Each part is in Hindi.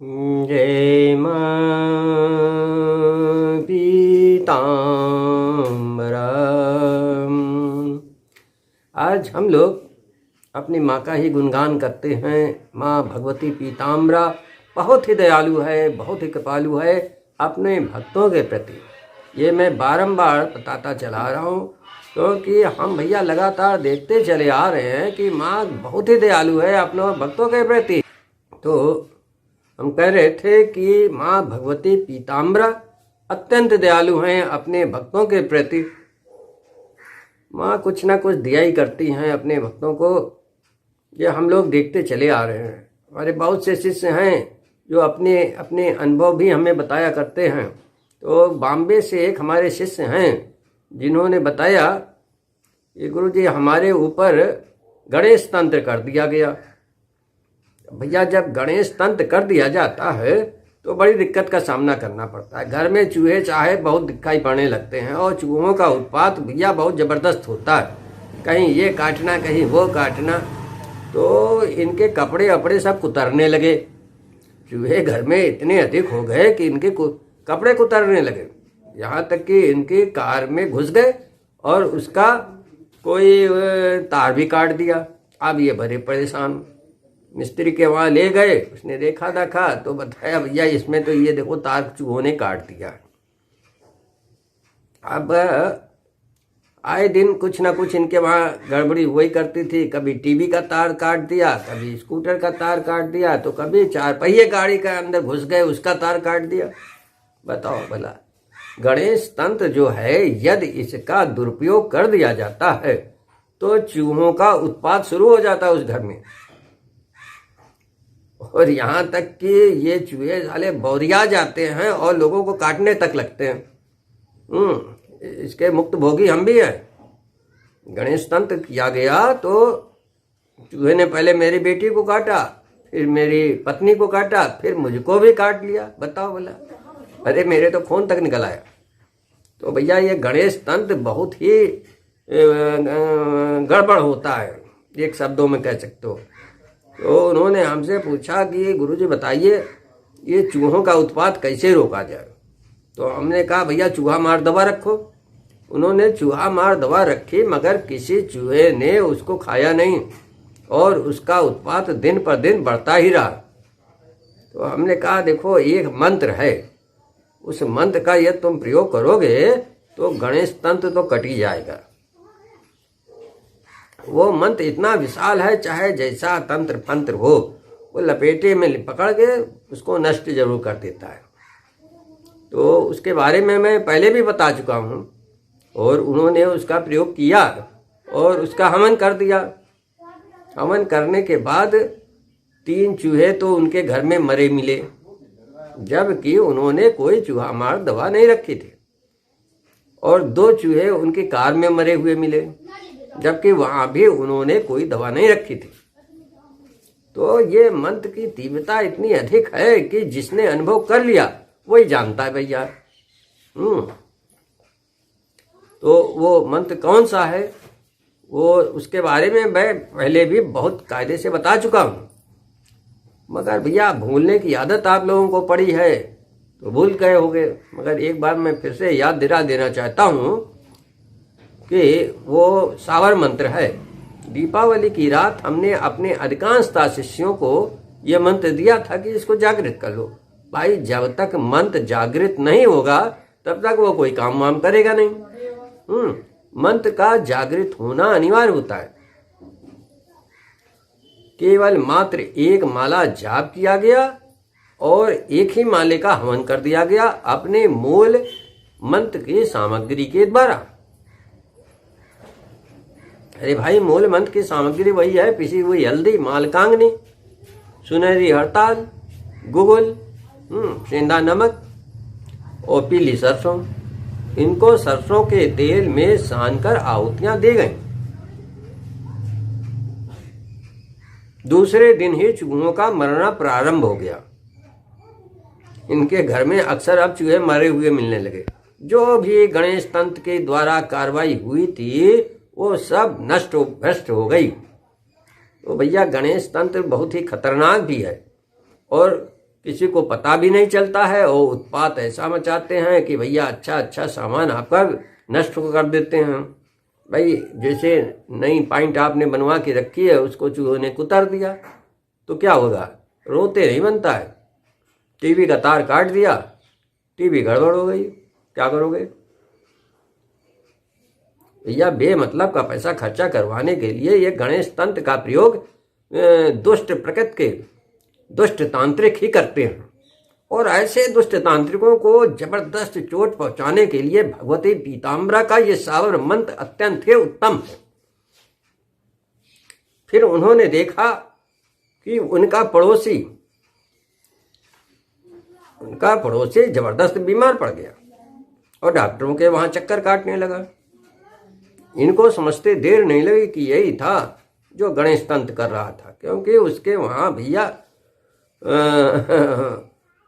जय मां पीताम्बरा। आज हम लोग अपनी माँ का ही गुणगान करते हैं। माँ भगवती पीताम्बरा बहुत ही दयालु है, बहुत ही कृपालु है अपने भक्तों के प्रति। ये मैं बारंबार बताता चला रहा हूँ क्योंकि हम भैया लगातार देखते चले आ रहे हैं कि माँ बहुत ही दयालु है अपने भक्तों के प्रति। तो हम कह रहे थे कि माँ भगवती पीताम्बरा अत्यंत दयालु हैं अपने भक्तों के प्रति। माँ कुछ ना कुछ दिया ही करती हैं अपने भक्तों को। ये हम लोग देखते चले आ रहे हैं। हमारे बहुत से शिष्य हैं जो अपने अपने अनुभव भी हमें बताया करते हैं। तो बॉम्बे से एक हमारे शिष्य हैं जिन्होंने बताया कि गुरुजी हमारे ऊपर गणेश तंत्र कर दिया गया। भैया जब गणेश तंत्र कर दिया जाता है तो बड़ी दिक्कत का सामना करना पड़ता है। घर में चूहे चाहे बहुत दिखाई पड़ने लगते हैं और चूहों का उत्पात भैया बहुत ज़बरदस्त होता है। कहीं ये काटना कहीं वो काटना, तो इनके कपड़े वपड़े सब कुतरने लगे। चूहे घर में इतने अधिक हो गए कि इनके कपड़े कुतरने लगे, यहाँ तक कि इनकी कार में घुस गए और उसका कोई तार भी काट दिया। अब ये बड़े परेशान, मिस्त्री के वहाँ ले गए, उसने देखा तो बताया भैया इसमें तो ये देखो तार चूहों ने काट दिया। अब आए दिन कुछ ना कुछ इनके वहाँ गड़बड़ी हुई करती थी। कभी टीवी का तार काट दिया, कभी स्कूटर का तार काट दिया, तो कभी 4 पहिए गाड़ी के अंदर घुस गए उसका तार काट दिया। बताओ भला, गणेश तंत्र जो है यदि इसका दुरुपयोग कर दिया जाता है तो चूहों का उत्पात शुरू हो जाता है उस घर में। और यहाँ तक कि ये चूहे साले बौरिया जाते हैं और लोगों को काटने तक लगते हैं। इसके मुक्त भोगी हम भी हैं। गणेश तंत्र किया गया तो चूहे ने पहले मेरी बेटी को काटा, फिर मेरी पत्नी को काटा, फिर मुझको भी काट लिया। बताओ बोला, अरे मेरे तो खून तक निकल आया। तो भैया ये गणेश तंत्र बहुत ही गड़बड़ होता है, एक शब्दों में कह सकते हो। तो उन्होंने हमसे पूछा कि गुरुजी बताइए ये चूहों का उत्पात कैसे रोका जाए। तो हमने कहा भैया चूहा मार दवा रखो। उन्होंने चूहा मार दवा रखी, मगर किसी चूहे ने उसको खाया नहीं और उसका उत्पात दिन पर दिन बढ़ता ही रहा। तो हमने कहा देखो एक मंत्र है, उस मंत्र का यदि तुम प्रयोग करोगे तो गणेश तंत्र तो कट ही जाएगा। वो मंत्र इतना विशाल है, चाहे जैसा तंत्र फंत्र हो वो लपेटे में पकड़ के उसको नष्ट जरूर कर देता है। तो उसके बारे में मैं पहले भी बता चुका हूँ और उन्होंने उसका प्रयोग किया और उसका हवन कर दिया। हवन करने के बाद 3 चूहे तो उनके घर में मरे मिले, जबकि उन्होंने कोई चूहा मार दवा नहीं रखी थी। और 2 चूहे उनकी कार में मरे हुए मिले, जबकि वहां भी उन्होंने कोई दवा नहीं रखी थी। तो ये मंत्र की तीव्रता इतनी अधिक है कि जिसने अनुभव कर लिया वही जानता है भैया। तो वो मंत्र कौन सा है वो उसके बारे में मैं पहले भी बहुत कायदे से बता चुका हूँ, मगर भैया भूलने की आदत आप लोगों को पड़ी है तो भूल गए होंगे। मगर एक बार मैं फिर से याद दिला देना चाहता हूँ कि वो सावर मंत्र है। दीपावली की रात हमने अपने अधिकांशता शिष्यों को यह मंत्र दिया था कि इसको जागृत कर लो। भाई जब तक मंत्र जागृत नहीं होगा तब तक वो कोई काम वाम करेगा नहीं। मंत्र का जागृत होना अनिवार्य होता है। केवल मात्र एक माला जाप किया गया और एक ही माले का हवन कर दिया गया अपने मूल मंत्र की सामग्री के द्वारा। अरे भाई मूल मंत्र की सामग्री वही है, पिसी हुई हल्दी, मालकांगनी, सुनहरी हड़ताल, गुगुल, सेंधा नमक और पीली सरसों। इनको सरसों के तेल में सानकर आहुतियां दी गई। दूसरे दिन ही चूहों का मरना प्रारंभ हो गया। इनके घर में अक्सर अब चूहे मरे हुए मिलने लगे। जो भी गणेश तंत्र के द्वारा कार्रवाई हुई थी वो सब नष्ट भ्रष्ट हो गई। तो भैया गणेश तंत्र बहुत ही खतरनाक भी है और किसी को पता भी नहीं चलता है और उत्पात ऐसा मचाते हैं कि भैया अच्छा अच्छा सामान आपका नष्ट कर देते हैं। भाई जैसे नई पाइंट आपने बनवा के रखी है, उसको चूहों ने कुतर दिया तो क्या होगा? रोते नहीं बनता है। टीवी का तार काट दिया, टीवी गड़बड़ हो गई, क्या करोगे भैया? बेमतलब का पैसा खर्चा करवाने के लिए ये गणेश तंत्र का प्रयोग दुष्ट प्रकृति के दुष्ट तांत्रिक ही करते हैं। और ऐसे दुष्ट तांत्रिकों को जबरदस्त चोट पहुंचाने के लिए भगवती पीताम्बरा का ये सावर मंत्र अत्यंत ही उत्तम है। फिर उन्होंने देखा कि उनका पड़ोसी जबरदस्त बीमार पड़ गया और डॉक्टरों के वहां चक्कर काटने लगा। इनको समझते देर नहीं लगी कि यही था जो गणेश तंत्र कर रहा था, क्योंकि उसके वहां भैया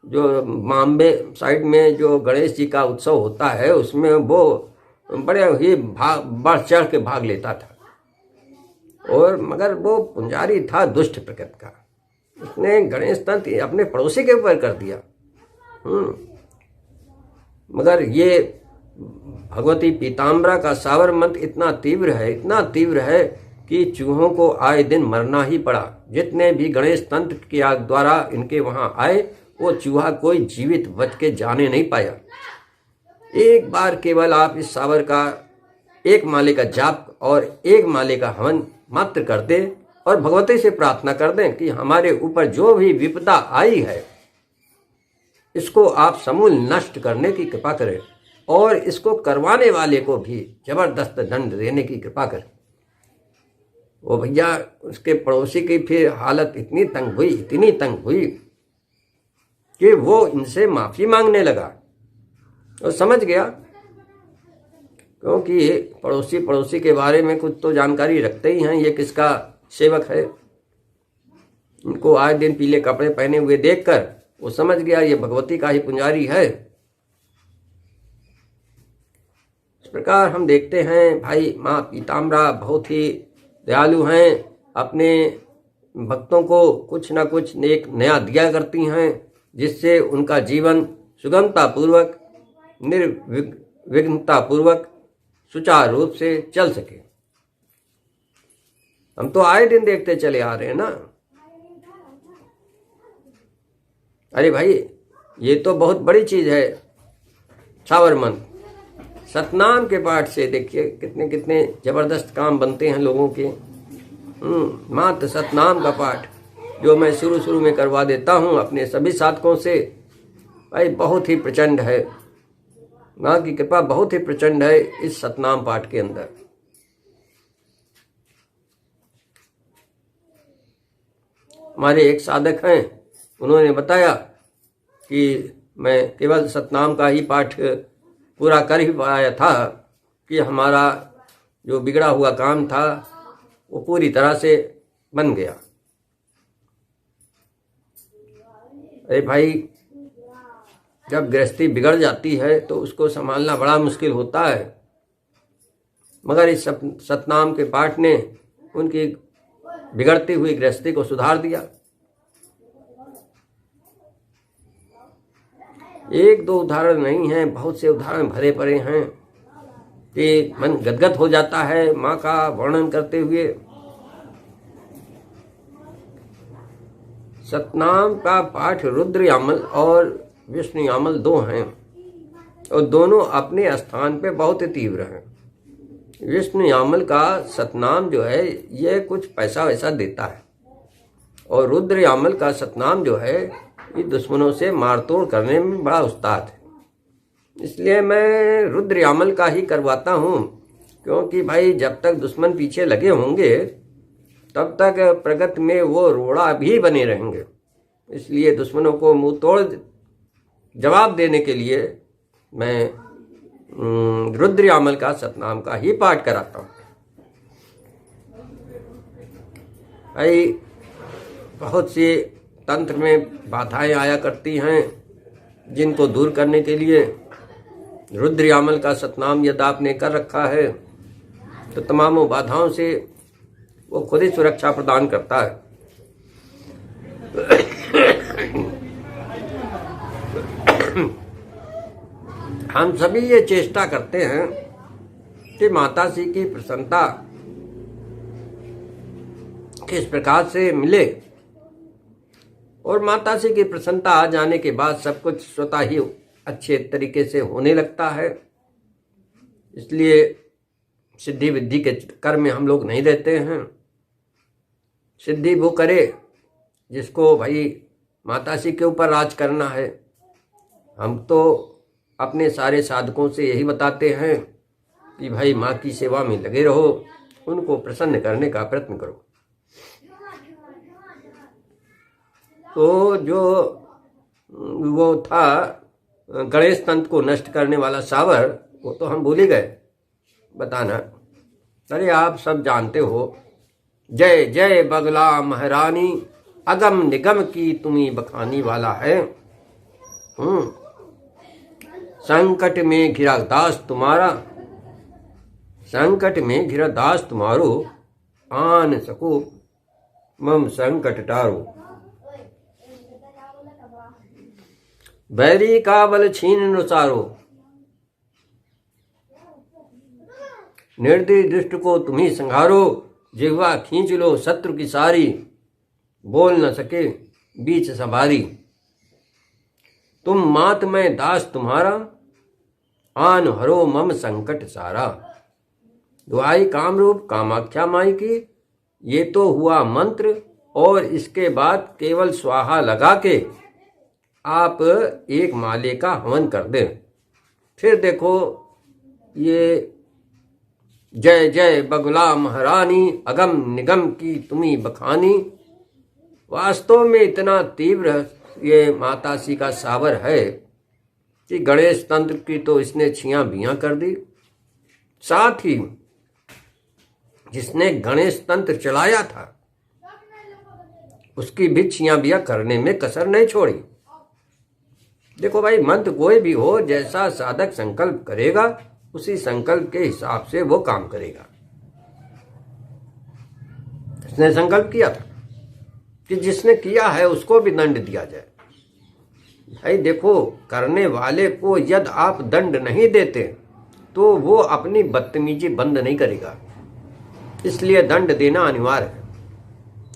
जो बॉम्बे साइड में जो गणेश जी का उत्सव होता है उसमें वो बड़े ही बढ़ चढ़ के भाग लेता था। और मगर वो पुंजारी था दुष्ट प्रकृति का, उसने गणेश तंत्र अपने पड़ोसी के ऊपर कर दिया। मगर ये भगवती पीताम्बरा का सावर मंत्र इतना तीव्र है कि चूहों को आए दिन मरना ही पड़ा। जितने भी गणेश तंत्र के द्वारा इनके वहां आए, वो चूहा कोई जीवित बच के जाने नहीं पाया। एक बार केवल आप इस सावर का एक माले का जाप और एक माले का हवन मात्र कर दें और भगवती से प्रार्थना कर दें कि हमारे ऊपर जो भी विपदा आई है इसको आप समूल नष्ट करने की कृपा करें और इसको करवाने वाले को भी जबरदस्त दंड देने की कृपा करें। वो भैया उसके पड़ोसी की फिर हालत इतनी तंग हुई कि वो इनसे माफी मांगने लगा और समझ गया, क्योंकि पड़ोसी के बारे में कुछ तो जानकारी रखते ही हैं, ये किसका सेवक है। इनको आए दिन पीले कपड़े पहने हुए देखकर वो समझ गया ये भगवती का ही पुंजारी है। इस प्रकार हम देखते हैं भाई माँ पीताम्बरा बहुत ही दयालु हैं, अपने भक्तों को कुछ ना कुछ नेक नया दिया करती हैं जिससे उनका जीवन सुगमता पूर्वक निर्विघ्नता पूर्वक सुचारू रूप से चल सके। हम तो आए दिन देखते चले आ रहे हैं ना। अरे भाई ये तो बहुत बड़ी चीज है सावर मंत्र। सतनाम के पाठ से देखिए कितने कितने जबरदस्त काम बनते हैं लोगों के। मात्र सतनाम का पाठ जो मैं शुरू में करवा देता हूँ अपने सभी साधकों से, भाई बहुत ही प्रचंड है। माँ की कृपा बहुत ही प्रचंड है इस सतनाम पाठ के अंदर। हमारे एक साधक हैं, उन्होंने बताया कि मैं केवल सतनाम का ही पाठ पूरा कर ही पाया था कि हमारा जो बिगड़ा हुआ काम था वो पूरी तरह से बन गया। अरे भाई जब गृहस्थी बिगड़ जाती है तो उसको संभालना बड़ा मुश्किल होता है, मगर इस सतनाम के पाठ ने उनकी बिगड़ती हुई गृहस्थी को सुधार दिया। एक दो उदाहरण नहीं हैं, बहुत से उदाहरण भरे पड़े हैं कि मन गदगद हो जाता है माँ का वर्णन करते हुए। सतनाम का पाठ रुद्र यामल और विष्णु यामल दो हैं और दोनों अपने स्थान पे बहुत तीव्र हैं। विष्णु यामल का सतनाम जो है ये कुछ पैसा वैसा देता है और रुद्र यामल का सतनाम जो है ये दुश्मनों से मारतोड़ करने में बड़ा उस्ताद है। इसलिए मैं रुद्र यामल का ही करवाता हूँ, क्योंकि भाई जब तक दुश्मन पीछे लगे होंगे तब तक प्रगति में वो रोड़ा भी बने रहेंगे। इसलिए दुश्मनों को मुंह तोड़ जवाब देने के लिए मैं रुद्र यामल का सतनाम का ही पाठ कराता हूँ। भाई बहुत सी तंत्र में बाधाएं आया करती हैं, जिनको दूर करने के लिए रुद्र यामल का सतनाम यदि आपने कर रखा है तो तमामों बाधाओं से वो खुद ही सुरक्षा प्रदान करता है। हम सभी ये चेष्टा करते हैं कि माता श्री की प्रसन्नता किस प्रकार से मिले, और माता श्री की प्रसन्नता आ जाने के बाद सब कुछ स्वतः ही अच्छे तरीके से होने लगता है। इसलिए सिद्धि विद्धि के चक्कर में हम लोग नहीं रहते हैं। सिद्धि वो करे जिसको भाई माता श्री के ऊपर राज करना है। हम तो अपने सारे साधकों से यही बताते हैं कि भाई माँ की सेवा में लगे रहो, उनको प्रसन्न करने का प्रयत्न करो। तो जो वो था गणेश तंत्र को नष्ट करने वाला सावर, वो तो हम भूल ही गए बताना। अरे आप सब जानते हो, जय जय बगला महारानी, अगम निगम की तुम्ही बखानी वाला है। संकट में घिरा दास तुम्हारा, संकट में घिरा दास तुम्हारो, आन सको मम संकट टारो। बैरी का बल छीन नुसारो, निर्दयी दुष्ट को तुम्ही संहारो। जिह्वा खींच लो शत्रु की सारी, बोल न सके बीच सवारी। तुम मात में दास तुम्हारा, आन हरो मम संकट सारा। दुआई कामरूप कामाख्या माई की, ये तो हुआ मंत्र, और इसके बाद केवल स्वाहा लगा के आप एक माले का हवन कर दें। फिर देखो ये जय जय बगुला महारानी, अगम निगम की तुम्ही बखानी, वास्तव में इतना तीव्र ये माता श्री का सावर है कि गणेश तंत्र की तो इसने छियां बियां कर दी। साथ ही जिसने गणेश तंत्र चलाया था उसकी भी छियां बियां करने में कसर नहीं छोड़ी। देखो भाई, मंत्र कोई भी हो, जैसा साधक संकल्प करेगा उसी संकल्प के हिसाब से वो काम करेगा। इसने संकल्प किया था कि जिसने किया है उसको भी दंड दिया जाए। भाई देखो, करने वाले को यदि आप दंड नहीं देते तो वो अपनी बदतमीजी बंद नहीं करेगा, इसलिए दंड देना अनिवार्य है।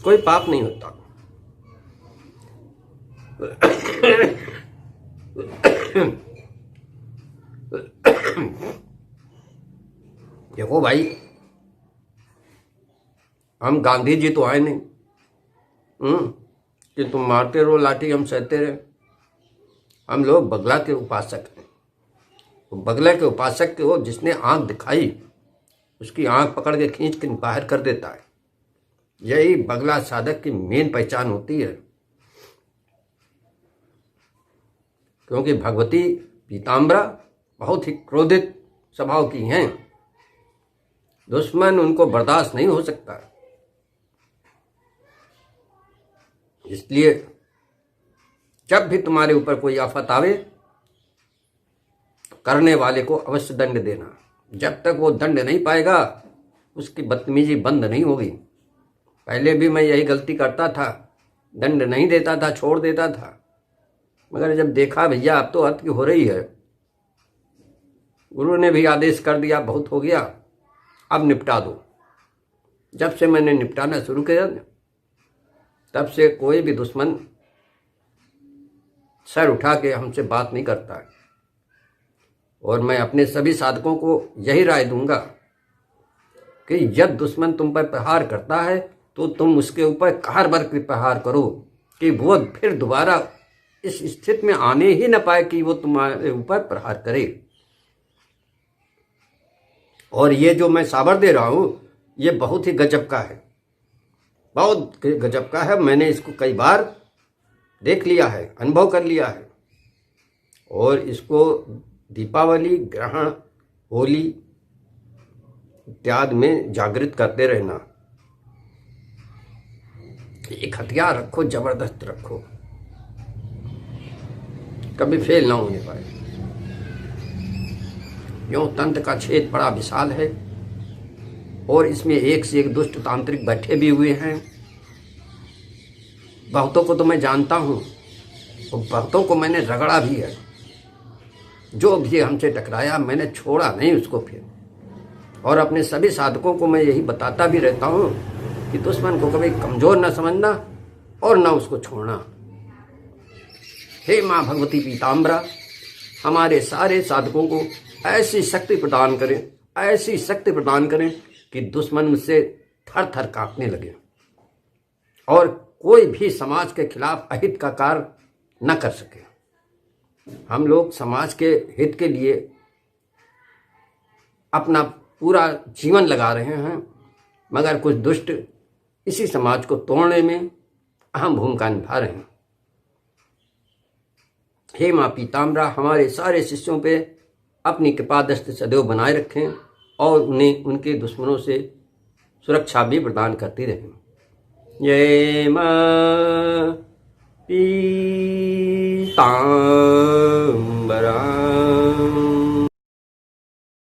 कोई पाप नहीं होता। देखो भाई, हम गांधी जी तो आए नहीं कि तुम मारते रहो लाठी हम सहते रहे। हम लोग बगला के उपासक हैं। तो बगला के उपासक के हो जिसने आंख दिखाई, उसकी आंख पकड़ के खींच के बाहर कर देता है। यही बगला साधक की मेन पहचान होती है। क्योंकि भगवती पीताम्बरा बहुत ही क्रोधित स्वभाव की हैं। दुश्मन उनको बर्दाश्त नहीं हो सकता। इसलिए जब भी तुम्हारे ऊपर कोई आफत आवे, करने वाले को अवश्य दंड देना। जब तक वो दंड नहीं पाएगा उसकी बदतमीजी बंद नहीं होगी। पहले भी मैं यही गलती करता था, दंड नहीं देता था, छोड़ देता था। मगर जब देखा भैया अब तो हद की हो रही है, गुरु ने भी आदेश कर दिया बहुत हो गया, अब निपटा दो। जब से मैंने निपटाना शुरू किया तब से कोई भी दुश्मन सर उठा के हमसे बात नहीं करता है। और मैं अपने सभी साधकों को यही राय दूंगा कि जब दुश्मन तुम पर प्रहार करता है तो तुम उसके ऊपर कहर भर के प्रहार करो कि वो फिर दोबारा इस स्थिति में आने ही न पाए कि वो तुम्हारे ऊपर प्रहार करे। और ये जो मैं साबर दे रहा हूं ये बहुत ही गजब का है, बहुत गजब का है। मैंने इसको कई बार देख लिया है, अनुभव कर लिया है। और इसको दीपावली, ग्रहण, होली इत्यादि में जागृत करते रहना। एक हथियार रखो, जबरदस्त रखो, कभी फेल ना होने पाए। यूं तंत्र का छेद बड़ा विशाल है और इसमें एक से एक दुष्ट तांत्रिक बैठे भी हुए हैं। बहुतों को तो मैं जानता हूं और बहुतों को मैंने रगड़ा भी है। जो भी हमसे टकराया मैंने छोड़ा नहीं उसको फिर। और अपने सभी साधकों को मैं यही बताता भी रहता हूँ कि दुश्मन को कभी कमज़ोर न समझना और न उसको छोड़ना। हे माँ भगवती पीताम्बरा, हमारे सारे साधकों को ऐसी शक्ति प्रदान करें, ऐसी शक्ति प्रदान करें कि दुश्मन मुझसे थर थर कांपने लगे और कोई भी समाज के खिलाफ अहित का कार्य न कर सके। हम लोग समाज के हित के लिए अपना पूरा जीवन लगा रहे हैं, मगर कुछ दुष्ट इसी समाज को तोड़ने में अहम भूमिका निभा रहे हैं। हे माँ पीताम्बरा, हमारे सारे शिष्यों पे अपनी कृपा दृष्टि सदैव बनाए रखें और उन्हें उनके दुश्मनों से सुरक्षा भी प्रदान करती रहें। जय माँ पीताम्बरा।